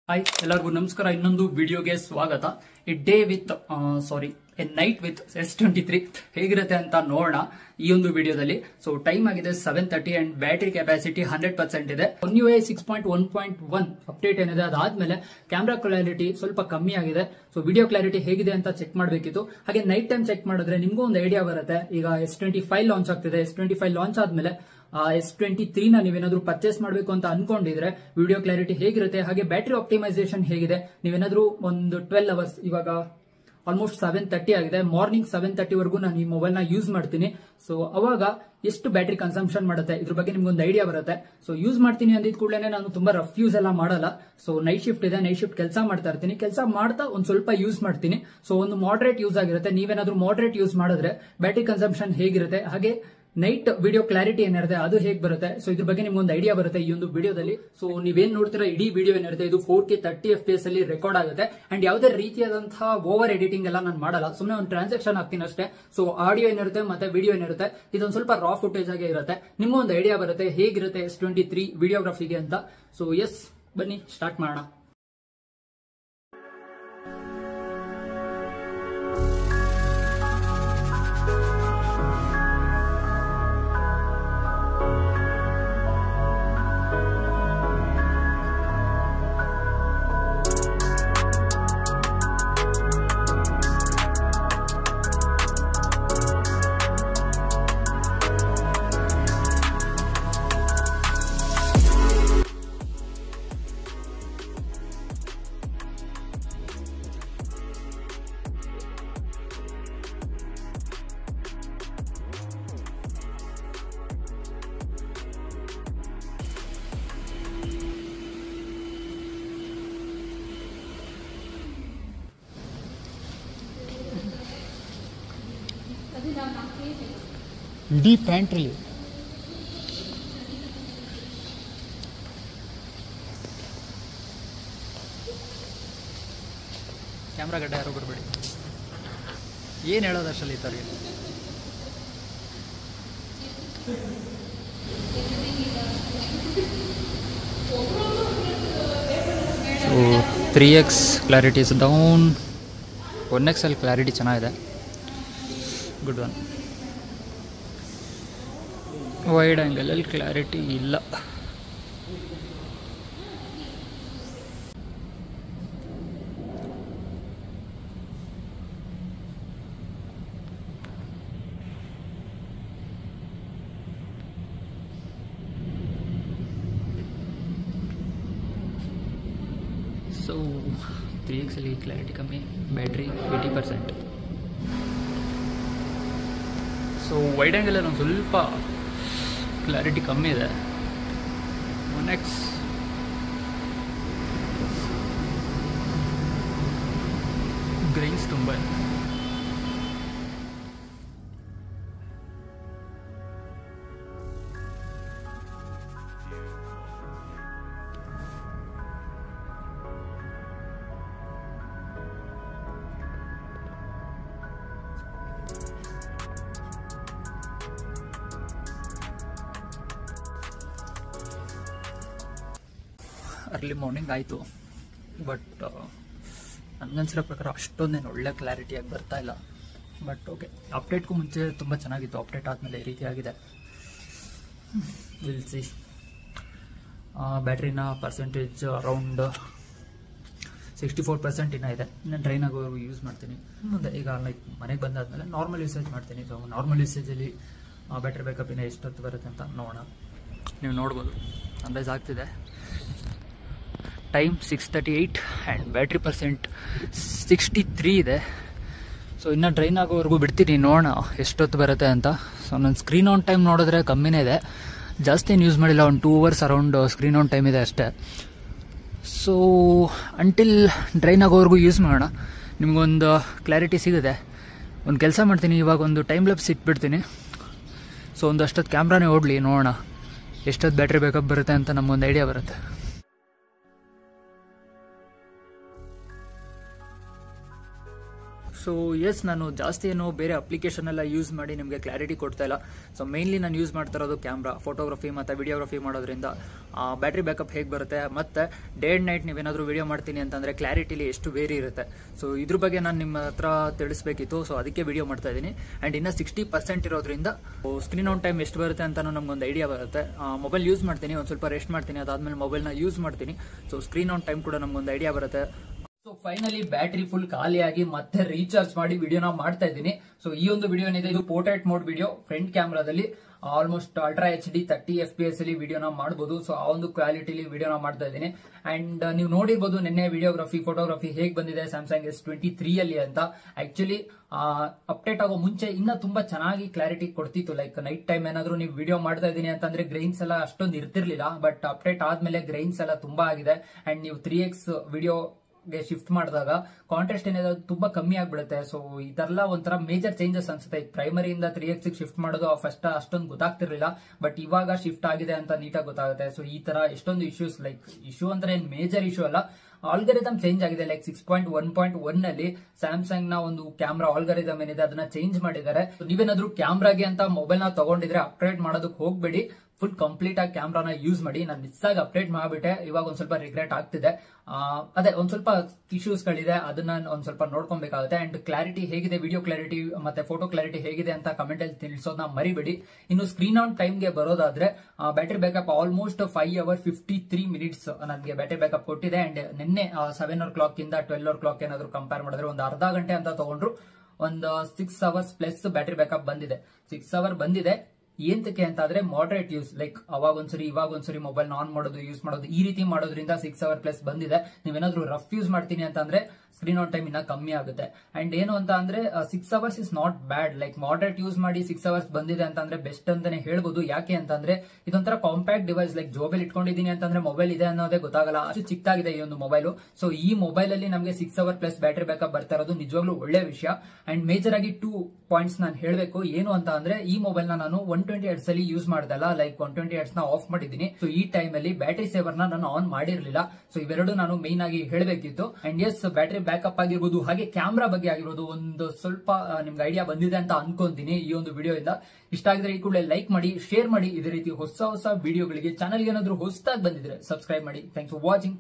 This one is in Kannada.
ಹಾಯ್ ಎಲ್ಲರಿಗೂ ನಮಸ್ಕಾರ. ಇನ್ನೊಂದು ವಿಡಿಯೋಗೆ ಸ್ವಾಗತ. A day with A night with S23 ಹೇಗಿರುತ್ತೆ ಅಂತ ನೋಡೋಣ ಈ ಒಂದು ವಿಡಿಯೋದಲ್ಲಿ. ಸೊ ಟೈಮ್ ಆಗಿದೆ 7:30 ಅಂಡ್ ಬ್ಯಾಟರಿ ಕೆಪಾಸಿಟಿ 100% ಇದೆ. ONUI 6.1.1 ಅಪ್ಡೇಟ್ ಏನಿದೆ ಅದಾದ್ಮೇಲೆ ಕ್ಯಾಮ್ರಾ ಕ್ಲಾರಿಟಿ ಸ್ವಲ್ಪ ಕಮ್ಮಿ ಆಗಿದೆ. ಸೊ ವಿಡಿಯೋ ಕ್ಲಾರಿಟಿ ಹೇಗಿದೆ ಅಂತ ಚೆಕ್ ಮಾಡಬೇಕಿತ್ತು. ಹಾಗೆ ನೈಟ್ ಟೈಮ್ ಚೆಕ್ ಮಾಡಿದ್ರೆ ನಿಮ್ಗೂ ಒಂದು ಐಡಿಯಾ ಬರುತ್ತೆ. ಈಗ S25 ಲಾಂಚ್ ಆಗ್ತಿದೆ. S25 ಲಾಂಚ್ ಆದ್ಮೇಲೆ S23 ನ ನೀವೇನಾದ್ರೂ ಪರ್ಚೇಸ್ ಮಾಡಬೇಕು ಅಂತ ಅನ್ಕೊಂಡಿದ್ರೆ ವಿಡಿಯೋ ಕ್ಲಾರಿಟಿ ಹೇಗಿರುತ್ತೆ, ಹಾಗೆ ಬ್ಯಾಟರಿ ಆಪ್ಟಿಮೈಸೇಷನ್ ಹೇಗಿದೆ. ನೀವೇನಾದ್ರೂ ಒಂದು 12 ಅವರ್ಸ್, ಇವಾಗ ಆಲ್ಮೋಸ್ಟ್ 7:30 ಆಗಿದೆ, ಮಾರ್ನಿಂಗ್ 7:30 ವರೆಗೂ ನಾನು ಈ ಮೊಬೈಲ್ ನ ಯೂಸ್ ಮಾಡ್ತೀನಿ. ಸೊ ಅವಾಗ ಎಷ್ಟು ಬ್ಯಾಟರಿ ಕನ್ಸಂಪ್ಷನ್ ಮಾಡುತ್ತೆ ಇದ್ರ ಬಗ್ಗೆ ನಿಮ್ಗೊಂದು ಐಡಿಯಾ ಬರುತ್ತೆ. ಸೊ ಯೂಸ್ ಮಾಡ್ತೀನಿ ಅಂದಿದ್ ಕೂಡಲೇ ನಾನು ತುಂಬಾ ರಫ್ ಯೂಸ್ ಎಲ್ಲ ಮಾಡಲ್ಲ. ಸೊ ನೈಟ್ ಶಿಫ್ಟ್ ಇದೆ, ನೈಟ್ ಶಿಫ್ಟ್ ಕೆಲಸ ಮಾಡ್ತಾ ಇರ್ತೀನಿ. ಕೆಲಸ ಮಾಡ್ತಾ ಒಂದ್ ಸ್ವಲ್ಪ ಯೂಸ್ ಮಾಡ್ತೀನಿ. ಸೊ ಒಂದು ಮಾಡರೇಟ್ ಯೂಸ್ ಆಗಿರುತ್ತೆ. ನೀವೇನಾದ್ರೂ ಮಾಡರೇಟ್ ಯೂಸ್ ಮಾಡಿದ್ರೆ ಬ್ಯಾಟರಿ ಕನ್ಸಂಪ್ಷನ್ ಹೇಗಿರುತ್ತೆ, ಹಾಗೆ ನೈಟ್ ವಿಡಿಯೋ ಕ್ಲಾರಿಟಿ ಏನಿರುತ್ತೆ ಅದು ಹೇಗೆ ಬರುತ್ತೆ, ಸೊ ಇದ್ರ ಬಗ್ಗೆ ನಿಮ್ಗೆ ಒಂದು ಐಡಿಯಾ ಬರುತ್ತೆ ಈ ಒಂದು ವಿಡಿಯೋದಲ್ಲಿ. ಸೊ ನೀವೇನ್ ನೋಡ್ತೀರಾ ಇಡೀ ವಿಡಿಯೋ ಏನಿರುತ್ತೆ ಇದು 4K 30 FPS ಅಲ್ಲಿ ರೆಕಾರ್ಡ್ ಆಗುತ್ತೆ. ಅಂಡ್ ಯಾವುದೇ ರೀತಿಯಾದಂತಹ ಓವರ್ ಎಡಿಟಿಂಗ್ ಎಲ್ಲ ನಾನು ಮಾಡಲ್ಲ, ಸುಮ್ಮನೆ ಒಂದು ಟ್ರಾನ್ಸಾಕ್ಷನ್ ಹಾಕ್ತೀನಿ ಅಷ್ಟೇ. ಸೊ ಆಡಿಯೋ ಏನಿರುತ್ತೆ ಮತ್ತೆ ವಿಡಿಯೋ ಏನಿರುತ್ತೆ ಇದೊಂದು ಸ್ವಲ್ಪ ರಾ ಫುಟೇಜ್ ಆಗಿ ಇರುತ್ತೆ. ನಿಮ್ಗೆ ಒಂದು ಐಡಿಯಾ ಬರುತ್ತೆ ಹೇಗಿರುತ್ತೆ S23 ವಿಡಿಯೋಗ್ರಫಿಗೆ ಅಂತ. ಸೊ ಎಸ್, ಬನ್ನಿ ಸ್ಟಾರ್ಟ್ ಮಾಡೋಣ. ಇಡೀ ಪ್ಯಾಂಟ್ರಿ ಕ್ಯಾಮ್ರಾ ಗಡ್ಡ ಯಾರು ಬರಬೇಡಿ. ಏನು ಹೇಳೋದು ಅಷ್ಟಲ್ಲಿ ಈ ಥರ. So 3x clarity is down, 1x ಅಲ್ಲಿ ಕ್ಲಾರಿಟಿ ಚೆನ್ನಾಗಿದೆ, ಗುಡ್ ಒನ್. ವೈಡ್ ಆ್ಯಂಗಲಲ್ಲಿ ಕ್ಲಾರಿಟಿ ಇಲ್ಲ. ಸೊ 3x ಅಲ್ಲಿ ಕ್ಲಾರಿಟಿ ಕಮ್ಮಿ, ಬ್ಯಾಟ್ರಿ 80%. ಸೊ ವೈಡ್ ಆ್ಯಂಗಲಲ್ಲಿ ಒಂದು ಸ್ವಲ್ಪ ಕ್ಲಾರಿಟಿ ಕಮ್ಮಿ ಇದೆ. 1x ಗ್ರೈನ್ಸ್ ತುಂಬ ಇದೆ. ಅರ್ಲಿ ಮಾರ್ನಿಂಗ್ ಆಯಿತು, ಬಟ್ ನನಗನ್ಸಿರೋ ಪ್ರಕಾರ ಅಷ್ಟೊಂದೇನು ಒಳ್ಳೆ ಕ್ಲಾರಿಟಿಯಾಗಿ ಬರ್ತಾ ಇಲ್ಲ. ಬಟ್ ಓಕೆ, ಅಪ್ಡೇಟ್ಗೂ ಮುಂಚೆ ತುಂಬ ಚೆನ್ನಾಗಿತ್ತು, ಅಪ್ಡೇಟ್ ಆದಮೇಲೆ ಈ ರೀತಿ ಆಗಿದೆ. Will see. ಬ್ಯಾಟ್ರಿನ ಪರ್ಸೆಂಟೇಜ್ ಅರೌಂಡ್ 64% ಇನ್ನೂ ಇದೆ. ಇನ್ನು ಡ್ರೈನ್ ಆಗೋವರೆಗೂ ಯೂಸ್ ಮಾಡ್ತೀನಿ. ಮುಂದೆ ಈಗ ಲೈಕ್ ಮನೆಗೆ ಬಂದಾದಮೇಲೆ ನಾರ್ಮಲ್ ಯೂಸೇಜ್ ಮಾಡ್ತೀನಿ. ಸೊ ನಾರ್ಮಲ್ ಯೂಸೇಜಲ್ಲಿ ಬ್ಯಾಟ್ರಿ ಬ್ಯಾಕಪ್ ಇನ್ನೂ ಎಷ್ಟೊತ್ತು ಬರುತ್ತೆ ಅಂತ ನೋಡೋಣ. ನೀವು ನೋಡ್ಬೋದು ಅಂದಾಜು ಆಗ್ತಿದೆ. ಟೈಮ್ 6:38 ಆ್ಯಂಡ್ ಬ್ಯಾಟ್ರಿ ಪರ್ಸೆಂಟ್ 63 ಇದೆ. ಸೊ ಇನ್ನು ಡ್ರೈನ್ ಆಗೋವರೆಗೂ ಬಿಡ್ತೀನಿ, ನೋಡೋಣ ಎಷ್ಟೊತ್ತು ಬರುತ್ತೆ ಅಂತ. ಸೊ ನನ್ನ ಸ್ಕ್ರೀನ್ ಆನ್ ಟೈಮ್ ನೋಡಿದ್ರೆ ಕಮ್ಮಿನೇ ಇದೆ, ಜಾಸ್ತಿ ಏನು ಯೂಸ್ ಮಾಡಿಲ್ಲ. ಒಂದು 2 hours around screen on time ಇದೆ ಅಷ್ಟೇ. ಸೊ ಅಂಟಿಲ್ ಡ್ರೈನ್ ಆಗೋವರೆಗೂ ಯೂಸ್ ಮಾಡೋಣ, ನಿಮಗೊಂದು ಕ್ಲಾರಿಟಿ ಸಿಗುತ್ತೆ. ಒಂದು ಕೆಲಸ ಮಾಡ್ತೀನಿ, ಇವಾಗ ಒಂದು ಟೈಮ್ ಲ್ಯಾಪ್ಸ್ ಇಟ್ಬಿಡ್ತೀನಿ. ಸೊ ಒಂದು ಅಷ್ಟೊತ್ತು ಕ್ಯಾಮ್ರಾನೇ ಓಡಲಿ, ನೋಡೋಣ ಎಷ್ಟೊತ್ತು ಬ್ಯಾಟ್ರಿ ಬ್ಯಾಕಪ್ ಬರುತ್ತೆ ಅಂತ ನಮಗೊಂದು ಐಡಿಯಾ ಬರುತ್ತೆ. ಸೊ ಎಸ್, ನಾನು ಜಾಸ್ತಿ ಏನೋ ಬೇರೆ ಅಪ್ಲಿಕೇಶನ್ ಎಲ್ಲ ಯೂಸ್ ಮಾಡಿ ನಿಮಗೆ ಕ್ಲಾರಿಟಿ ಕೊಡ್ತಾ ಇಲ್ಲ. ಸೊ ಮೇನ್ಲಿ ನಾನು ಯೂಸ್ ಮಾಡ್ತಾ ಇರೋದು ಕ್ಯಾಮ್ರಾ, ಫೋಟೋಗ್ರಫಿ ಮತ್ತು ವಿಡಿಯೋಗ್ರಫಿ ಮಾಡೋದ್ರಿಂದ ಬ್ಯಾಟ್ರಿ ಬ್ಯಾಕಪ್ ಹೇಗೆ ಬರುತ್ತೆ, ಮತ್ತು ಡೇ ಆ್ಯಂಡ್ ನೈಟ್ ನೀವೇನಾದರೂ ವಿಡಿಯೋ ಮಾಡ್ತೀನಿ ಅಂತಂದರೆ ಕ್ಲಾರಿಟಿಲಿ ಎಷ್ಟು ವೇರಿ ಇರುತ್ತೆ. ಸೊ ಇದ್ರ ಬಗ್ಗೆ ನಾನು ನಿಮ್ಮ ಹತ್ರ ತಿಳಿಸ್ಬೇಕಿತ್ತು. ಸೊ ಅದಕ್ಕೆ ವಿಡಿಯೋ ಮಾಡ್ತಾ ಇದ್ದೀನಿ. ಆ್ಯಂಡ್ ಇನ್ನು 60% ಇರೋದ್ರಿಂದ ಸ್ಕ್ರೀನ್ ಆನ್ ಟೈಮ್ ಎಷ್ಟು ಬರುತ್ತೆ ಅಂತ ನಮಗೊಂದು ಐಡಿಯಾ ಬರುತ್ತೆ. ಮೊಬೈಲ್ ಯೂಸ್ ಮಾಡ್ತೀನಿ, ಒಂದು ಸ್ವಲ್ಪ ರೆಸ್ಟ್ ಮಾಡ್ತೀನಿ, ಅದಾದಮೇಲೆ ಮೊಬೈಲ್ನ ಯೂಸ್ ಮಾಡ್ತೀನಿ. ಸೊ ಸ್ಕ್ರೀನ್ ಆನ್ ಟೈಮ್ ಕೂಡ ನಮಗೊಂದು ಐಡಿಯಾ ಬರುತ್ತೆ. ಸೊ ಫೈನಲಿ ಬ್ಯಾಟ್ರಿ ಫುಲ್ ಖಾಲಿಯಾಗಿ ಮತ್ತೆ ರೀಚಾರ್ಜ್ ಮಾಡಿ ವಿಡಿಯೋನ ಮಾಡ್ತಾ ಇದ್ದೀನಿ. ಸೊ ಈ ಒಂದು ವಿಡಿಯೋ ಏನಿದೆ ಇದು ಪೋರ್ಟ್ರೇಟ್ ಮೋಡ್ ವಿಡಿಯೋ, ಫ್ರಂಟ್ ಕ್ಯಾಮ್ರಾದಲ್ಲಿ ಆಲ್ಮೋಸ್ಟ್ ಅಲ್ಟ್ರಾ HD 30 FPS ಅಲ್ಲಿ ವಿಡಿಯೋನ ಮಾಡಬಹುದು. ಸೊ ಆ ಒಂದು ಕ್ವಾಲಿಟಿಲಿ ವಿಡಿಯೋನ ಮಾಡ್ತಾ ಇದ್ದೀನಿ. ಅಂಡ್ ನೀವು ನೋಡಿರ್ಬೋದು ನಿನ್ನೆ ವಿಡಿಯೋಗ್ರಫಿ ಫೋಟೋಗ್ರಫಿ ಹೇಗೆ ಬಂದಿದೆ ಸ್ಯಾಮ್ಸಂಗ್ S23 ಅಲ್ಲಿ ಅಂತ. ಆಕ್ಚುಲಿ ಅಪ್ಡೇಟ್ ಆಗೋ ಮುಂಚೆ ಇನ್ನ ತುಂಬಾ ಚೆನ್ನಾಗಿ ಕ್ಲಾರಿಟಿ ಕೊಡ್ತಿತ್ತು. ಲೈಕ್ ನೈಟ್ ಟೈಮ್ ಏನಾದ್ರು ನೀವು ವಿಡಿಯೋ ಮಾಡ್ತಾ ಇದೀನಿ ಅಂತಂದ್ರೆ ಗ್ರೈನ್ಸ್ ಎಲ್ಲ ಅಷ್ಟೊಂದು ಇರ್ತಿರ್ಲಿಲ್ಲ. ಬಟ್ ಅಪ್ಡೇಟ್ ಆದ್ಮೇಲೆ ಗ್ರೈನ್ಸ್ ಎಲ್ಲ ತುಂಬಾ ಆಗಿದೆ. ಅಂಡ್ ನೀವು 3x ವಿಡಿಯೋ ಶಿಫ್ಟ್ ಮಾಡಿದಾಗ ಕಾಂಟ್ರಾಸ್ಟ್ ಏನಿದೆ ತುಂಬಾ ಕಮ್ಮಿ ಆಗ್ಬಿಡುತ್ತೆ. ಸೊ ಇದೆಲ್ಲ ಒಂಥರ ಮೇಜರ್ ಚೇಂಜಸ್ ಅನ್ಸುತ್ತೆ. ಪ್ರೈಮರಿಯಿಂದ 3x ಶಿಫ್ಟ್ ಮಾಡೋದು ಫಸ್ಟ್ ಅಷ್ಟೊಂದು ಗೊತ್ತಾಗ್ತಿರ್ಲಿಲ್ಲ. ಬಟ್ ಇವಾಗ ಶಿಫ್ಟ್ ಆಗಿದೆ ಅಂತ ನೀಟಾಗಿ ಗೊತ್ತಾಗುತ್ತೆ. ಸೊ ಈ ತರ ಎಷ್ಟೊಂದು ಇಶ್ಯೂಸ್, ಲೈಕ್ ಇಶ್ಯೂ ಅಂದ್ರೆ ಏನ್ ಮೇಜರ್ ಇಶ್ಯೂ ಅಲ್ಲ, ಆಲ್ಗರಿದಮ್ ಚೇಂಜ್ ಆಗಿದೆ. ಲೈಕ್ 6.1.1 ಅಲ್ಲಿ ಸ್ಯಾಮ್ಸಂಗ್ ನ ಒಂದು ಕ್ಯಾಮ್ರಾ ಆಲ್ಗರಿದಮ್ ಏನಿದೆ ಅದನ್ನ ಚೇಂಜ್ ಮಾಡಿದ್ದಾರೆ. ನೀವೇನಾದ್ರೂ ಕ್ಯಾಮ್ರಾಗೆ ಅಂತ ಮೊಬೈಲ್ ನ ತಗೊಂಡಿದ್ರೆ ಅಪ್ಗ್ರೇಡ್ ಮಾಡೋದಕ್ಕೆ ಹೋಗ್ಬೇಡಿ, ಫುಲ್ ಕಂಪ್ಲೀಟ್ ಆಗಿ ಕ್ಯಾಮ್ರಾನ ಯೂಸ್ ಮಾಡಿ. ನಾನು ಮಿಸ್ ಆಗಿ ಅಪ್ಡೇಟ್ ಮಾಡ್ಬಿಟ್ಟೆ, ಇವಾಗ ಒಂದ್ ಸ್ವಲ್ಪ ರಿಗ್ರೆಟ್ ಆಗ್ತಿದೆ. ಅದೇ ಒಂದ್ ಸ್ವಲ್ಪ ಇಶ್ಯೂಸ್ ಗಳಿದೆ, ಅದನ್ನ ಒಂದ್ ಸ್ವಲ್ಪ ನೋಡ್ಕೊಬೇಕಾಗುತ್ತೆ. ಅಂಡ್ ಕ್ಲಾರಿಟಿ ಹೇಗಿದೆ, ವಿಡಿಯೋ ಕ್ಲಾರಿಟಿ ಮತ್ತೆ ಫೋಟೋ ಕ್ಲಾರಿಟಿ ಹೇಗಿದೆ ಅಂತ ಕಮೆಂಟ್ ಅಲ್ಲಿ ತಿಳಿಸೋದನ್ನ ಮರಿಬೇಡಿ. ಇನ್ನು ಸ್ಕ್ರೀನ್ ಆನ್ ಟೈಮ್ ಗೆ ಬರೋದಾದ್ರೆ battery backup almost 5 hours 53 minutes ನನಗೆ ಬ್ಯಾಟರಿ ಬ್ಯಾಕಪ್ ಕೊಟ್ಟಿದೆ. ಅಂಡ್ ನಿನ್ನೆ 7 o'clock ಇಂದ 12 o'clock ಏನಾದ್ರು ಕಂಪೇರ್ ಮಾಡಿದ್ರೆ ಒಂದು ಅರ್ಧ ಗಂಟೆ ಅಂತ ತಗೊಂಡ್ರು ಒಂದು 6 hours ಪ್ಲಸ್ ಬ್ಯಾಟರಿ ಬ್ಯಾಕಪ್ ಬಂದಿದೆ. 6 hours ಬಂದಿದೆ. ಏಂತಕ್ಕೆ ಅಂತ ಆದ್ರೆ ಮಾಡರೇಟ್ ಯೂಸ್, ಲೈಕ್ ಅವಾಗ ಒಂದ್ಸರಿ ಇವಾಗ ಒಂದ್ಸರಿ ಮೊಬೈಲ್ ಆನ್ ಮಾಡೋದು ಯೂಸ್ ಮಾಡೋದು ಈ ರೀತಿ ಮಾಡೋದ್ರಿಂದ 6 hours ಪ್ಲಸ್ ಬಂದಿದೆ. ನೀವೇನಾದ್ರೂ ರಫ್ ಯೂಸ್ ಮಾಡ್ತೀನಿ ಅಂತ ಅಂದ್ರೆ ಸ್ಕ್ರೀನ್ ಆನ್ ಟೈಮ್ ಇನ್ನ ಕಮ್ಮಿ ಆಗುತ್ತೆ. ಅಂಡ್ ಏನು ಅಂತ ಅಂದ್ರೆ 6 hours is not bad. Like moderate use ಮಾಡಿ 6 hours ಬಂದಿದೆ ಅಂತ ಅಂದ್ರೆ ಬೆಸ್ಟ್ ಅಂತಾನೆ ಹೇಳ್ಬೋದು. ಯಾಕೆ ಅಂತಂದ್ರೆ ಇದೊಂಥರ ಕಾಂಪ್ಯಾಕ್ಟ್ ಡಿವೈಸ್. ಲೈಕ್ ಜೋಬಲ್ ಇಟ್ಕೊಂಡಿದ್ದೀನಿ ಅಂತಂದ್ರೆ ಮೊಬೈಲ್ ಇದೆ ಅನ್ನೋದೇ ಗೊತ್ತಾಗಲ್ಲ, ಅಷ್ಟು ಚಿಕ್ಕದಾಗಿದೆ ಈ ಒಂದು ಮೊಬೈಲ್. ಸೊ ಈ ಮೊಬೈಲ್ ಅಲ್ಲಿ ನಮಗೆ 6 hours ಪ್ಲಸ್ ಬ್ಯಾಟರಿ ಬ್ಯಾಕಪ್ ಬರ್ತಾ ಇರೋದು ನಿಜವಾಗ್ಲೂ ಒಳ್ಳೆ ವಿಷಯ. ಅಂಡ್ ಮೇಜರ್ ಆಗಿ 2 ಪಾಯಿಂಟ್ಸ್ ನಾನು ಹೇಳಬೇಕು. ಏನು ಅಂತ ಅಂದ್ರೆ ಈ ಮೊಬೈಲ್ ನಾನು 120 Hz ಅಲ್ಲಿ ಯೂಸ್ ಮಾಡ್ದಲ್ಲ, ಲೈಕ್ 120 Hz ನ ಆಫ್ ಮಾಡಿದ್ದೀನಿ. ಸೊ ಈ ಟೈಮ್ ಅಲ್ಲಿ ಬ್ಯಾಟರಿ ಸೇವರ್ ನಾನು ಆನ್ ಮಾಡಿರ್ಲಿಲ್ಲ. ಸೊ ಇವೆರಡು ನಾನು ಮೇನ್ ಆಗಿ ಹೇಳಬೇಕಿತ್ತು. ಅಂಡ್ ಎಸ್, ಬ್ಯಾಟರಿ ಬ್ಯಾಕಪ್ ಆಗಿರ್ಬೋದು, ಹಾಗೆ ಕ್ಯಾಮ್ರಾ ಬಗ್ಗೆ ಆಗಿರ್ಬೋದು ಒಂದು ಸ್ವಲ್ಪ ನಿಮ್ಗೆ ಐಡಿಯಾ ಬಂದಿದೆ ಅಂತ ಅನ್ಕೊಂತೀನಿ ಈ ಒಂದು ವಿಡಿಯೋ ಇಂದ. ಇಷ್ಟ ಆಗಿದ್ರೆ ಈ ಕೂಡಲೇ ಲೈಕ್ ಮಾಡಿ, ಶೇರ್ ಮಾಡಿ. ಇದೇ ರೀತಿ ಹೊಸ ವಿಡಿಯೋಗಳಿಗೆ ಚಾನಲ್ಗೆ ಏನಾದ್ರು ಹೊಸದಾಗಿ ಬಂದಿದ್ರೆ ಸಬ್ಸ್ಕ್ರೈಬ್ ಮಾಡಿ. Thanks for watching.